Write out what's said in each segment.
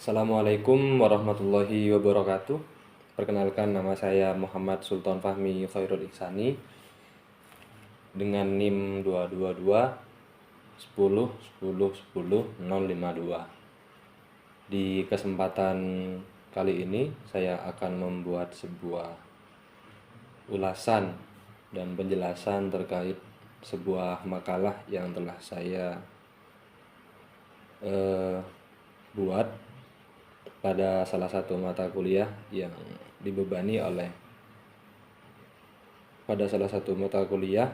Assalamualaikum warahmatullahi wabarakatuh. Perkenalkan, nama saya Muhammad Sultan Fahmi Khairul Ihsani dengan NIM 222 10 10 10 052. Di kesempatan kali ini saya akan membuat sebuah ulasan dan penjelasan terkait sebuah makalah yang telah saya buat pada salah satu mata kuliah yang dibebani oleh pada salah satu mata kuliah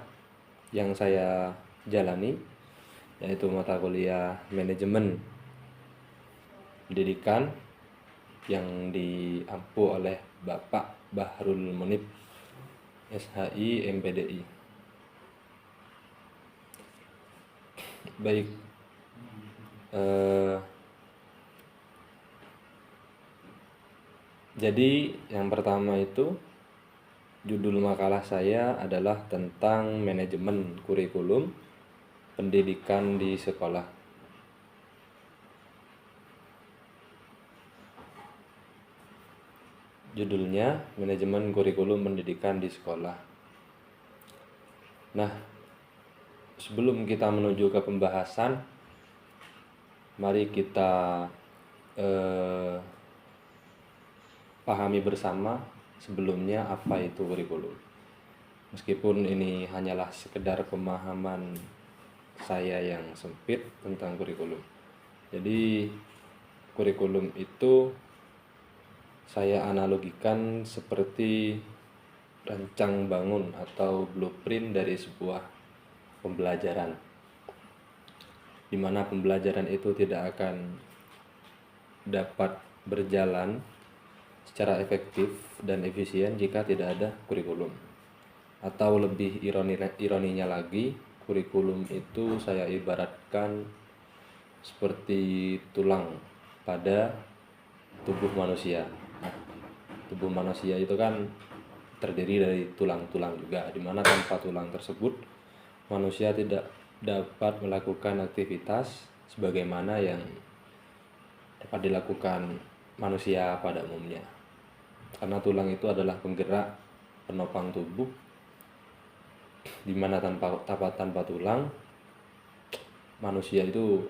yang saya jalani, yaitu mata kuliah manajemen pendidikan yang diampu oleh Bapak Bahrul Munib, SHI MPDI. Baik, jadi yang pertama itu judul makalah saya adalah tentang manajemen kurikulum pendidikan di sekolah. Judulnya manajemen kurikulum pendidikan di sekolah. Nah, sebelum kita menuju ke pembahasan, mari kita pahami bersama sebelumnya apa itu kurikulum. Meskipun ini hanyalah sekedar pemahaman saya yang sempit tentang kurikulum. Jadi kurikulum itu saya analogikan seperti rancang bangun atau blueprint dari sebuah pembelajaran, di mana pembelajaran itu tidak akan dapat berjalan secara efektif dan efisien jika tidak ada kurikulum. Atau lebih ironinya lagi, kurikulum itu saya ibaratkan seperti tulang pada tubuh manusia. Tubuh manusia itu kan terdiri dari tulang-tulang juga, di mana tanpa tulang tersebut manusia tidak dapat melakukan aktivitas sebagaimana yang dapat dilakukan manusia pada umumnya. Karena tulang itu adalah penggerak penopang tubuh, di mana tanpa tulang manusia itu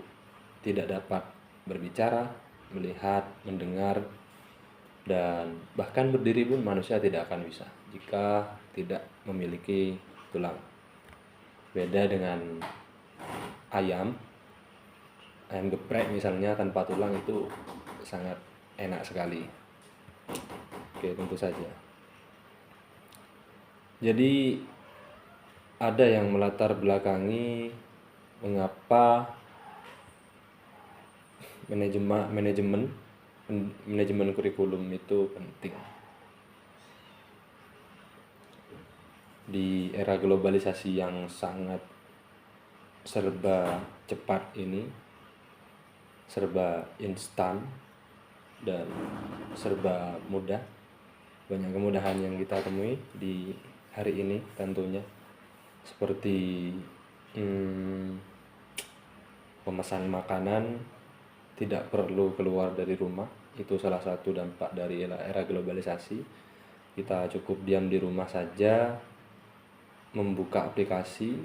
tidak dapat berbicara, melihat, mendengar, dan bahkan berdiri pun manusia tidak akan bisa jika tidak memiliki tulang. Beda dengan ayam geprek misalnya, tanpa tulang itu sangat enak sekali. Oke, tentu saja. Jadi ada yang melatar belakangi mengapa manajemen kurikulum itu penting. Di era globalisasi yang sangat serba cepat ini, serba instan dan serba mudah, banyak kemudahan yang kita temui di hari ini tentunya, seperti pemesan makanan tidak perlu keluar dari rumah. Itu salah satu dampak dari era globalisasi. Kita cukup diam di rumah saja, membuka aplikasi,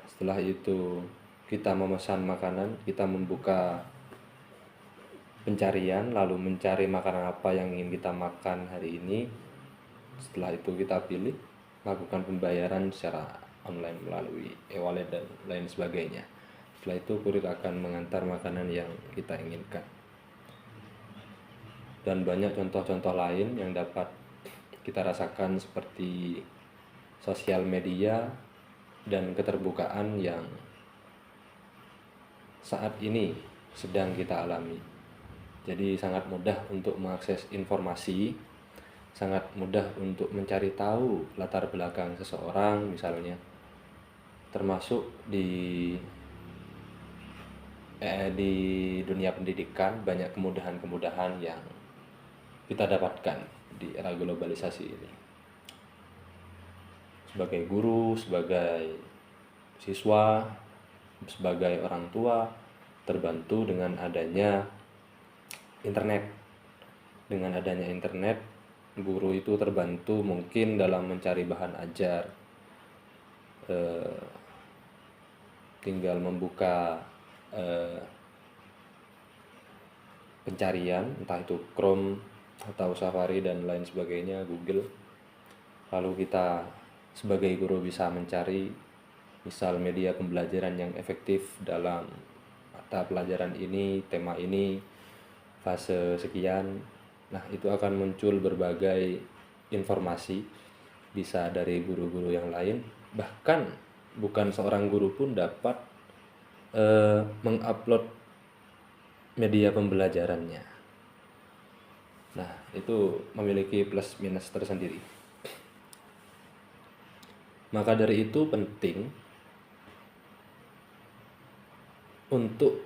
setelah itu kita memesan makanan, kita membuka pencarian, lalu mencari makanan apa yang ingin kita makan hari ini. Setelah itu kita pilih, lakukan pembayaran secara online melalui e-wallet dan lain sebagainya. Setelah itu kurir akan mengantar makanan yang kita inginkan. Dan banyak contoh-contoh lain yang dapat kita rasakan, seperti sosial media dan keterbukaan yang saat ini sedang kita alami. Jadi sangat mudah untuk mengakses informasi, sangat mudah untuk mencari tahu latar belakang seseorang misalnya, termasuk di dunia pendidikan. Banyak kemudahan-kemudahan yang kita dapatkan di era globalisasi ini. Sebagai guru, sebagai siswa, sebagai orang tua, terbantu dengan adanya internet. Dengan adanya internet, guru itu terbantu mungkin dalam mencari bahan ajar, tinggal membuka pencarian, entah itu Chrome atau Safari dan lain sebagainya, Google. Lalu kita sebagai guru bisa mencari misal media pembelajaran yang efektif dalam mata pelajaran ini, tema ini, fase sekian. Nah, itu akan muncul berbagai informasi, bisa dari guru-guru yang lain, bahkan bukan seorang guru pun dapat mengupload media pembelajarannya. Nah, itu memiliki plus minus tersendiri. Maka dari itu penting untuk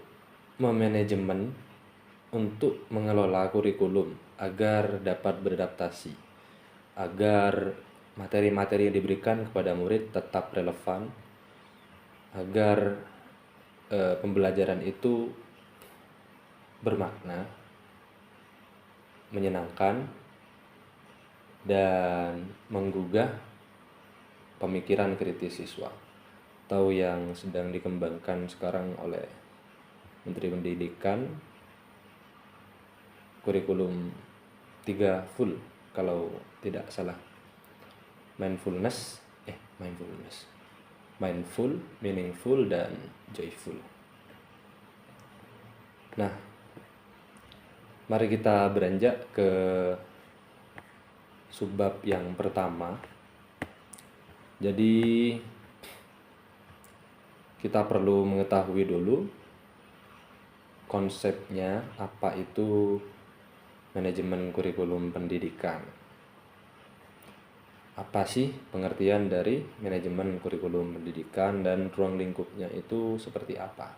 memanajemen, untuk mengelola kurikulum agar dapat beradaptasi, agar materi-materi yang diberikan kepada murid tetap relevan, agar pembelajaran itu bermakna, menyenangkan, dan menggugah pemikiran kritis siswa, atau yang sedang dikembangkan sekarang oleh Menteri Pendidikan, kurikulum 3 full kalau tidak salah. Mindful, meaningful, dan joyful. Nah, mari kita beranjak ke subbab yang pertama. Jadi kita perlu mengetahui dulu konsepnya, apa itu manajemen kurikulum pendidikan. Apa sih pengertian dari manajemen kurikulum pendidikan dan ruang lingkupnya itu seperti apa?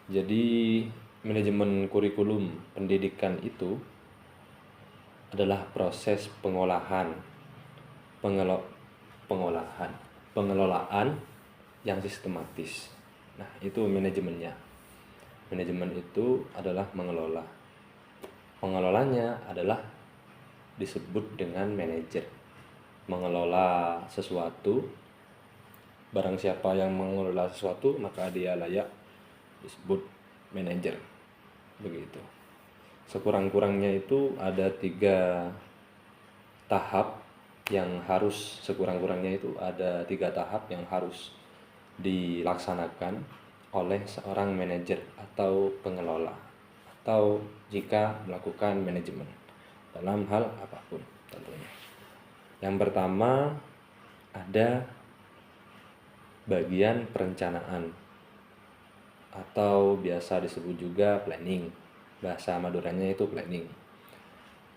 Jadi manajemen kurikulum pendidikan itu adalah proses pengelolaan yang sistematis. Nah, itu manajemennya. Manajemen itu adalah mengelola. Pengelolanya adalah disebut dengan manajer. Mengelola sesuatu, barang siapa yang mengelola sesuatu maka dia layak disebut manajer. Begitu. Sekurang-kurangnya itu ada 3 tahap yang harus dilaksanakan oleh seorang manajer atau pengelola, atau jika melakukan manajemen dalam hal apapun tentunya. Yang pertama ada bagian perencanaan atau biasa disebut juga planning. Bahasa Maduranya itu planning.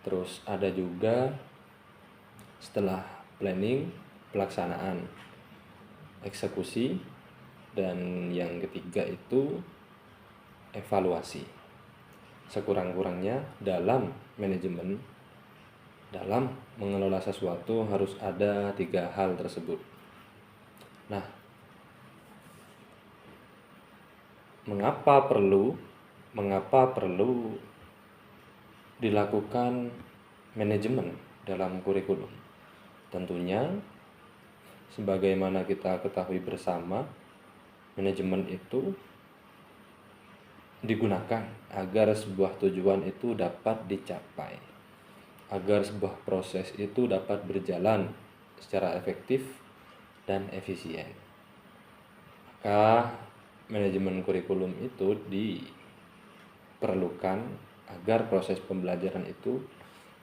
Terus ada juga setelah planning, pelaksanaan, eksekusi, dan yang ketiga itu evaluasi. Sekurang-kurangnya dalam manajemen, dalam mengelola sesuatu harus ada 3 hal tersebut. Nah, mengapa perlu dilakukan manajemen dalam kurikulum? Tentunya sebagaimana kita ketahui bersama, manajemen itu digunakan agar sebuah tujuan itu dapat dicapai, agar sebuah proses itu dapat berjalan secara efektif dan efisien. Maka manajemen kurikulum itu diperlukan agar proses pembelajaran itu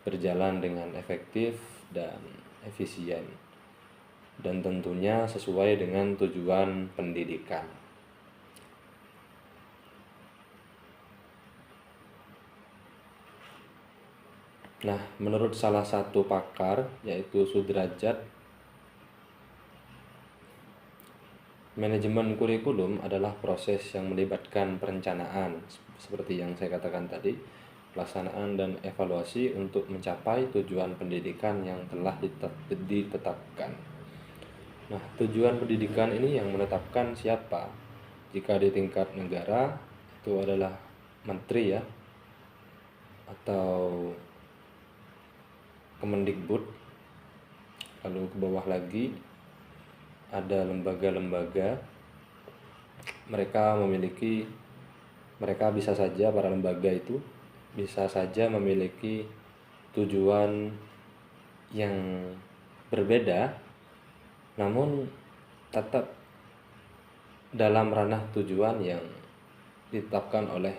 berjalan dengan efektif dan efisien, dan tentunya sesuai dengan tujuan pendidikan. Nah, menurut salah satu pakar yaitu Sudrajat, manajemen kurikulum adalah proses yang melibatkan perencanaan seperti yang saya katakan tadi, pelaksanaan dan evaluasi untuk mencapai tujuan pendidikan yang telah ditetapkan. Nah, tujuan pendidikan ini yang menetapkan siapa? Jika di tingkat negara, itu adalah menteri ya, atau Kemendikbud. Lalu ke bawah lagi ada lembaga-lembaga. Mereka bisa saja, para lembaga itu bisa saja memiliki tujuan yang berbeda, namun tetap dalam ranah tujuan yang ditetapkan oleh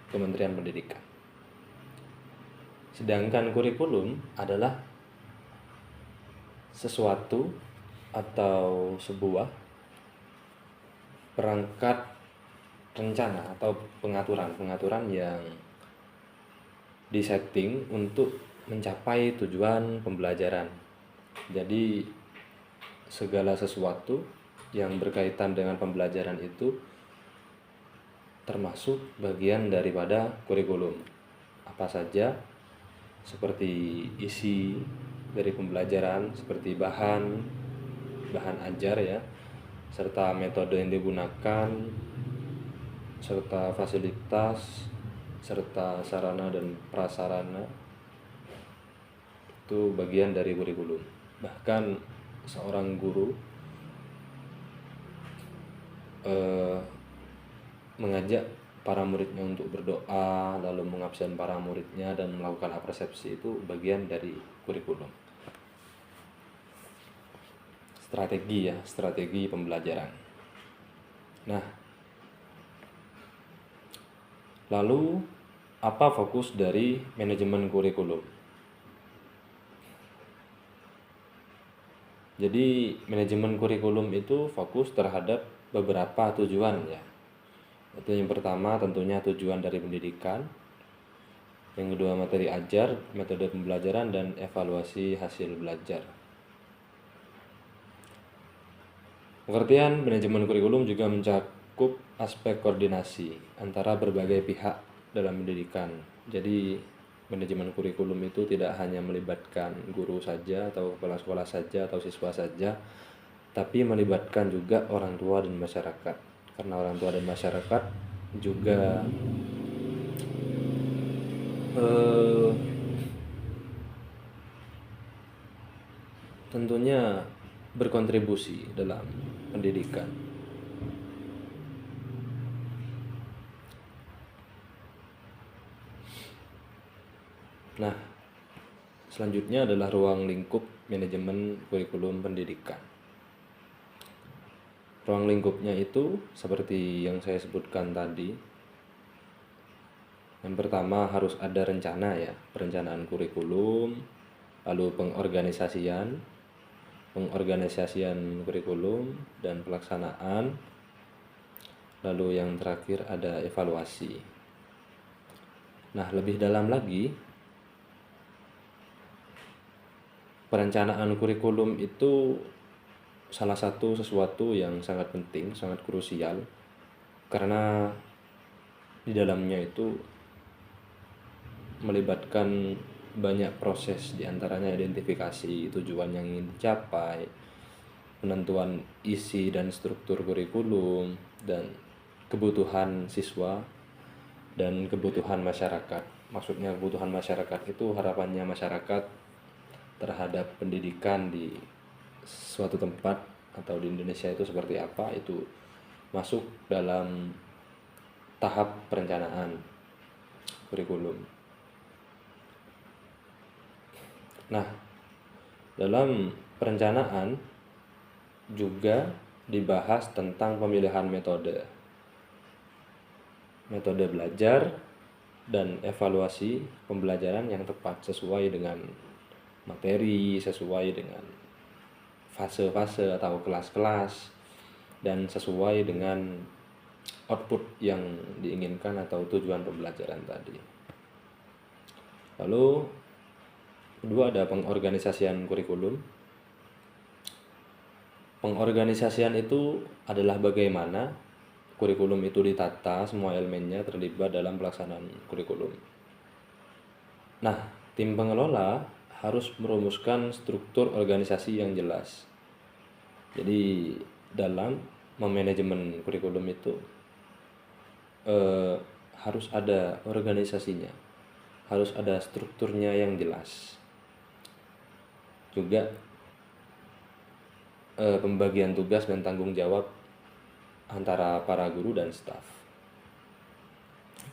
Kementerian Pendidikan. Sedangkan kurikulum adalah sesuatu atau sebuah perangkat rencana atau pengaturan yang disetting untuk mencapai tujuan pembelajaran. Jadi segala sesuatu yang berkaitan dengan pembelajaran itu termasuk bagian daripada kurikulum. Apa saja, seperti isi dari pembelajaran, seperti bahan ajar ya, serta metode yang digunakan, serta fasilitas, serta sarana dan prasarana, itu bagian dari kurikulum. Bahkan seorang guru mengajak para muridnya untuk berdoa, lalu mengabsen para muridnya dan melakukan apersepsi, itu bagian dari kurikulum. Strategi pembelajaran. Nah, lalu apa fokus dari manajemen kurikulum? Jadi manajemen kurikulum itu fokus terhadap beberapa tujuan ya. Itu yang pertama tentunya tujuan dari pendidikan, yang kedua materi ajar, metode pembelajaran, dan evaluasi hasil belajar. Pengertian manajemen kurikulum juga mencakup aspek koordinasi antara berbagai pihak dalam pendidikan. Jadi manajemen kurikulum itu tidak hanya melibatkan guru saja atau kepala sekolah saja atau siswa saja, tapi melibatkan juga orang tua dan masyarakat. Karena orang tua dan masyarakat juga tentunya berkontribusi dalam pendidikan. Nah, selanjutnya adalah ruang lingkup manajemen kurikulum pendidikan. Ruang lingkupnya itu seperti yang saya sebutkan tadi. Yang pertama harus ada rencana ya, perencanaan kurikulum, lalu pengorganisasian kurikulum dan pelaksanaan, lalu yang terakhir ada evaluasi. Nah, lebih dalam lagi, perencanaan kurikulum itu salah satu sesuatu yang sangat penting, sangat krusial, karena di dalamnya itu melibatkan banyak proses, diantaranya identifikasi tujuan yang ingin dicapai, penentuan isi dan struktur kurikulum, dan kebutuhan siswa dan kebutuhan masyarakat. Maksudnya kebutuhan masyarakat itu harapannya masyarakat terhadap pendidikan di suatu tempat atau di Indonesia itu seperti apa, itu masuk dalam tahap perencanaan kurikulum. Nah, dalam perencanaan juga dibahas tentang pemilihan metode belajar dan evaluasi pembelajaran yang tepat sesuai dengan materi, sesuai dengan fase-fase atau kelas-kelas, dan sesuai dengan output yang diinginkan atau tujuan pembelajaran tadi. Lalu kedua ada pengorganisasian kurikulum. Pengorganisasian itu adalah bagaimana kurikulum itu ditata, semua elemennya terlibat dalam pelaksanaan kurikulum. Nah, tim pengelola harus merumuskan struktur organisasi yang jelas. Jadi dalam memanajemen kurikulum itu eh, harus ada organisasinya, harus ada strukturnya yang jelas. Juga pembagian tugas dan tanggung jawab antara para guru dan staf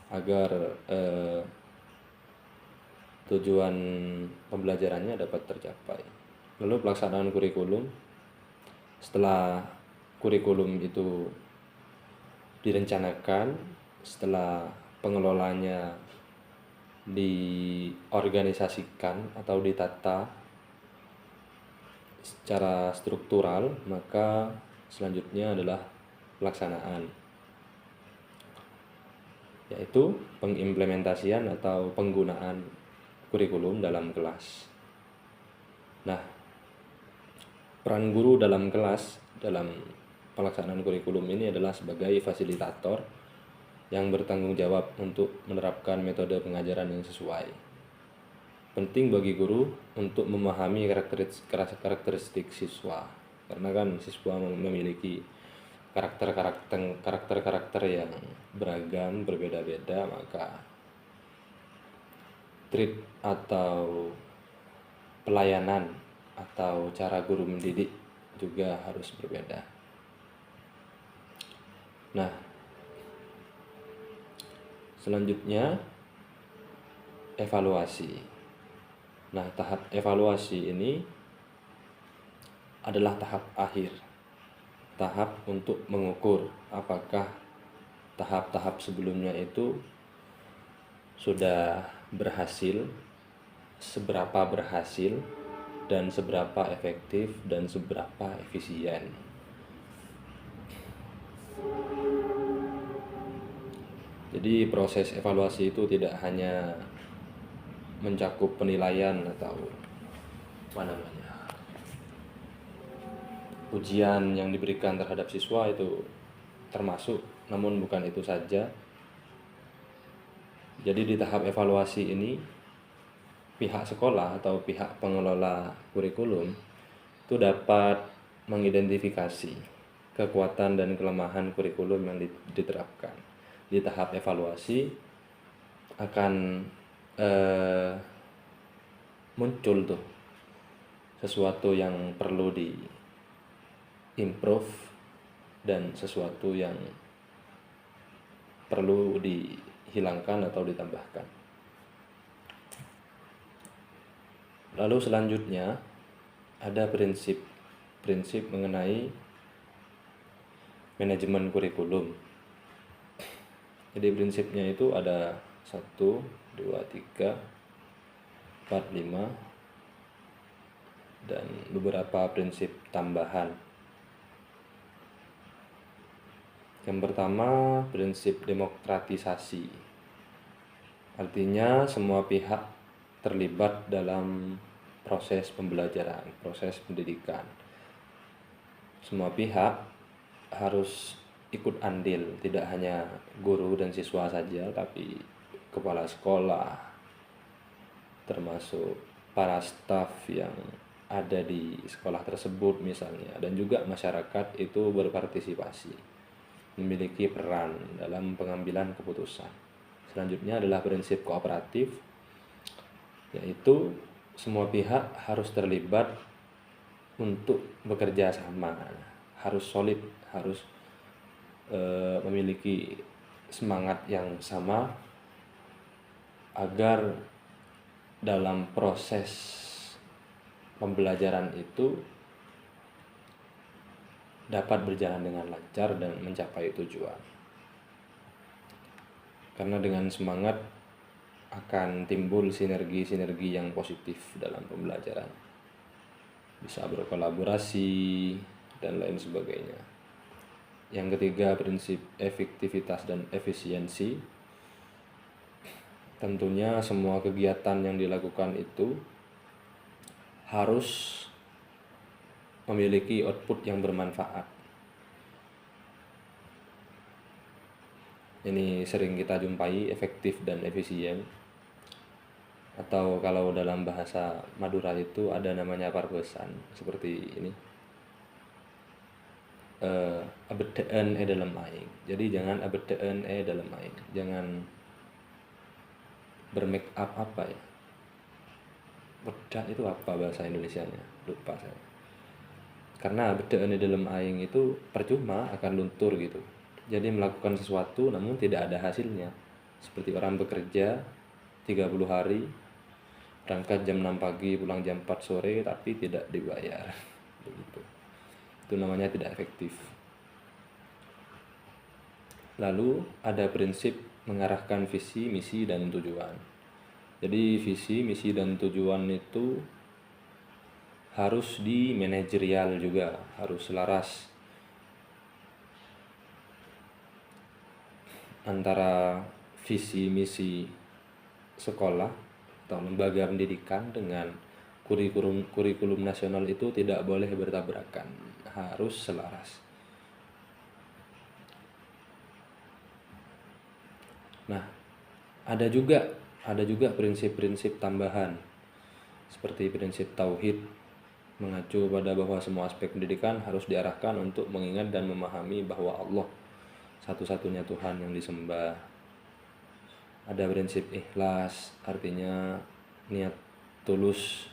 agar tujuan pembelajarannya dapat tercapai. Lalu pelaksanaan kurikulum, setelah kurikulum itu direncanakan, setelah pengelolanya diorganisasikan atau ditata secara struktural, maka selanjutnya adalah pelaksanaan, yaitu pengimplementasian atau penggunaan kurikulum dalam kelas. Nah, peran guru dalam kelas dalam pelaksanaan kurikulum ini adalah sebagai fasilitator yang bertanggung jawab untuk menerapkan metode pengajaran yang sesuai. Penting bagi guru untuk memahami karakteristik siswa, karena kan siswa memiliki karakter yang beragam, berbeda-beda, maka treat atau pelayanan atau cara guru mendidik juga harus berbeda. Nah, selanjutnya evaluasi. Nah, tahap evaluasi ini adalah tahap akhir, tahap untuk mengukur apakah tahap-tahap sebelumnya itu sudah berhasil, seberapa berhasil, dan seberapa efektif dan seberapa efisien. Jadi proses evaluasi itu tidak hanya mencakup penilaian atau ujian yang diberikan terhadap siswa itu termasuk, namun bukan itu saja. Jadi di tahap evaluasi ini pihak sekolah atau pihak pengelola kurikulum itu dapat mengidentifikasi kekuatan dan kelemahan kurikulum yang diterapkan. Di tahap evaluasi akan muncul tuh sesuatu yang perlu di improve dan sesuatu yang perlu dihilangkan atau ditambahkan. Lalu selanjutnya ada prinsip mengenai manajemen kurikulum. Jadi prinsipnya itu ada 1, 2, 3, 4, 5 dan beberapa prinsip tambahan. Yang pertama, prinsip demokratisasi. Artinya semua pihak terlibat dalam proses pembelajaran, proses pendidikan. Semua pihak harus ikut andil, tidak hanya guru dan siswa saja, tapi kepala sekolah, termasuk para staf yang ada di sekolah tersebut misalnya, dan juga masyarakat itu berpartisipasi, memiliki peran dalam pengambilan keputusan. Selanjutnya adalah prinsip kooperatif, yaitu semua pihak harus terlibat untuk bekerja sama, harus solid, harus memiliki semangat yang sama agar dalam proses pembelajaran itu dapat berjalan dengan lancar dan mencapai tujuan. Karena dengan semangat akan timbul sinergi-sinergi yang positif dalam pembelajaran, bisa berkolaborasi dan lain sebagainya. Yang ketiga, prinsip efektivitas dan efisiensi. Tentunya semua kegiatan yang dilakukan itu harus memiliki output yang bermanfaat. Ini sering kita jumpai, efektif dan efisien. Atau kalau dalam bahasa Madura itu ada namanya parbesan, seperti ini. abedaan dalam aing. Jadi jangan abedaan dalam aing. Jangan bermake up apa ya? Bedak itu apa bahasa Indonesianya? Lupa saya. Karena abedaan dalam aing itu percuma, akan luntur gitu. Jadi melakukan sesuatu namun tidak ada hasilnya. Seperti orang bekerja 30 hari, berangkat jam 6 pagi, pulang jam 4 sore tapi tidak dibayar. Begitu. Itu namanya tidak efektif. Lalu ada prinsip mengarahkan visi, misi, dan tujuan. Jadi visi, misi, dan tujuan itu harus di manajerial juga, harus selaras antara visi, misi sekolah atau lembaga pendidikan dengan kurikulum nasional itu tidak boleh bertabrakan, harus selaras. Nah, ada juga prinsip-prinsip tambahan seperti prinsip tauhid, mengacu pada bahwa semua aspek pendidikan harus diarahkan untuk mengingat dan memahami bahwa Allah satu-satunya Tuhan yang disembah. Ada prinsip ikhlas, artinya niat tulus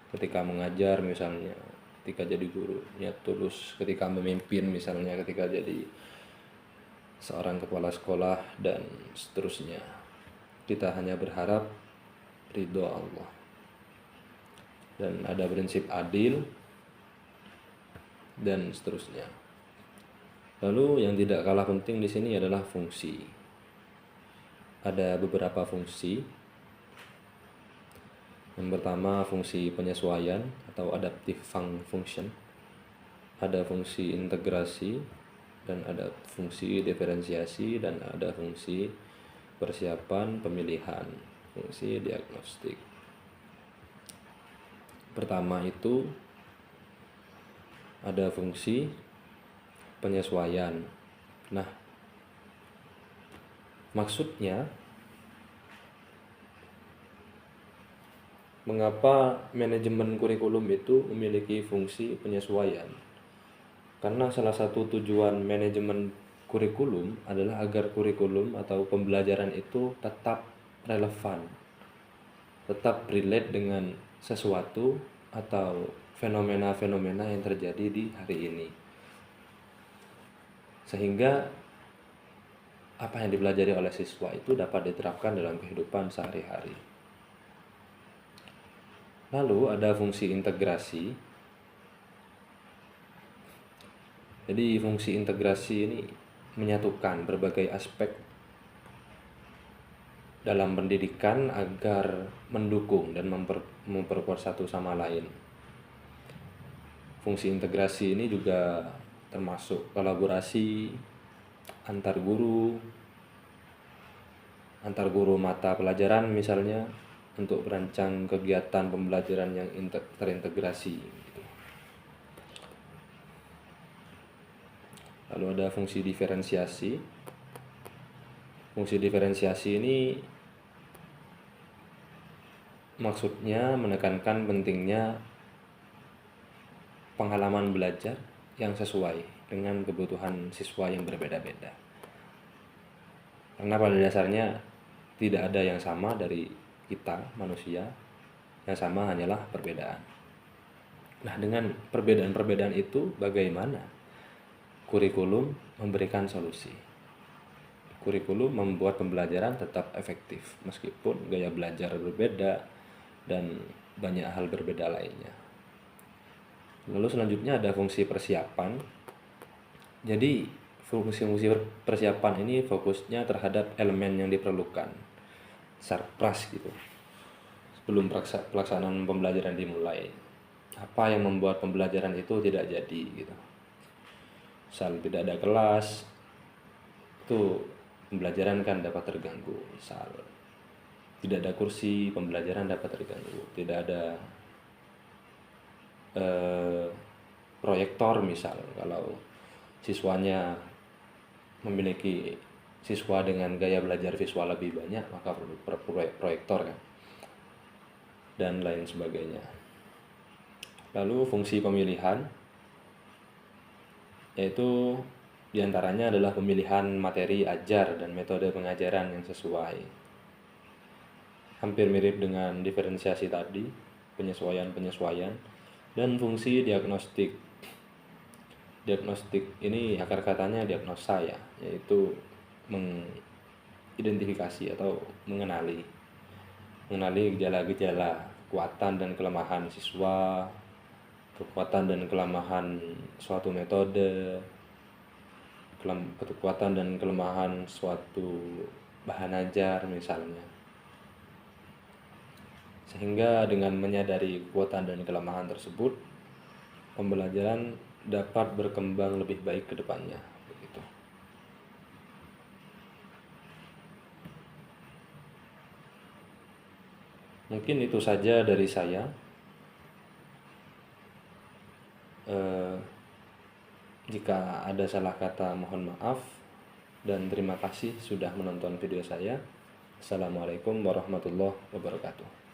ketika mengajar misalnya, ketika jadi guru, niat tulus ketika memimpin misalnya, ketika jadi seorang kepala sekolah dan seterusnya. Kita hanya berharap ridho Allah. Dan ada prinsip adil dan seterusnya. Lalu yang tidak kalah penting di sini adalah fungsi. Ada beberapa fungsi. Yang pertama fungsi penyesuaian atau adaptive function. Ada fungsi integrasi dan ada fungsi diferensiasi dan ada fungsi persiapan pemilihan, fungsi diagnostik. Pertama itu ada fungsi penyesuaian. Nah, maksudnya mengapa manajemen kurikulum itu memiliki fungsi penyesuaian? Karena salah satu tujuan manajemen kurikulum adalah agar kurikulum atau pembelajaran itu tetap relevan, tetap relate dengan sesuatu atau fenomena-fenomena yang terjadi di hari ini. Sehingga apa yang dipelajari oleh siswa itu dapat diterapkan dalam kehidupan sehari-hari. Lalu ada fungsi integrasi. Jadi fungsi integrasi ini menyatukan berbagai aspek dalam pendidikan agar mendukung dan memperkuat satu sama lain. Fungsi integrasi ini juga termasuk kolaborasi antar guru mata pelajaran misalnya untuk merancang kegiatan pembelajaran yang terintegrasi. Lalu ada fungsi diferensiasi. Fungsi diferensiasi ini maksudnya menekankan pentingnya pengalaman belajar yang sesuai dengan kebutuhan siswa yang berbeda-beda. Karena pada dasarnya tidak ada yang sama dari kita manusia, yang sama hanyalah perbedaan. Nah, dengan perbedaan-perbedaan itu bagaimana kurikulum memberikan solusi? Kurikulum membuat pembelajaran tetap efektif meskipun gaya belajar berbeda dan banyak hal berbeda lainnya. Lalu selanjutnya ada fungsi persiapan. Jadi fungsi-fungsi persiapan ini fokusnya terhadap elemen yang diperlukan, sarpras gitu, sebelum pelaksanaan pembelajaran dimulai. Apa yang membuat pembelajaran itu tidak jadi gitu. Misal tidak ada kelas, itu pembelajaran kan dapat terganggu. Misal tidak ada kursi, pembelajaran dapat terganggu. Tidak ada proyektor misal, kalau siswanya memiliki siswa dengan gaya belajar visual lebih banyak, maka perlu proyektor kan, dan lain sebagainya. Lalu fungsi pemilihan. yaitu diantaranya adalah pemilihan materi ajar dan metode pengajaran yang sesuai. Hampir mirip dengan diferensiasi tadi, penyesuaian-penyesuaian, dan fungsi diagnostik. Diagnostik ini akar katanya diagnosa ya, yaitu mengidentifikasi atau mengenali gejala-gejala kekuatan dan kelemahan siswa, kekuatan dan kelemahan suatu metode, kekuatan dan kelemahan suatu bahan ajar misalnya. Sehingga dengan menyadari kekuatan dan kelemahan tersebut, pembelajaran dapat berkembang lebih baik ke depannya. Begitu. Mungkin itu saja dari saya. Jika ada salah kata mohon maaf, dan terima kasih sudah menonton video saya. Assalamualaikum warahmatullahi wabarakatuh.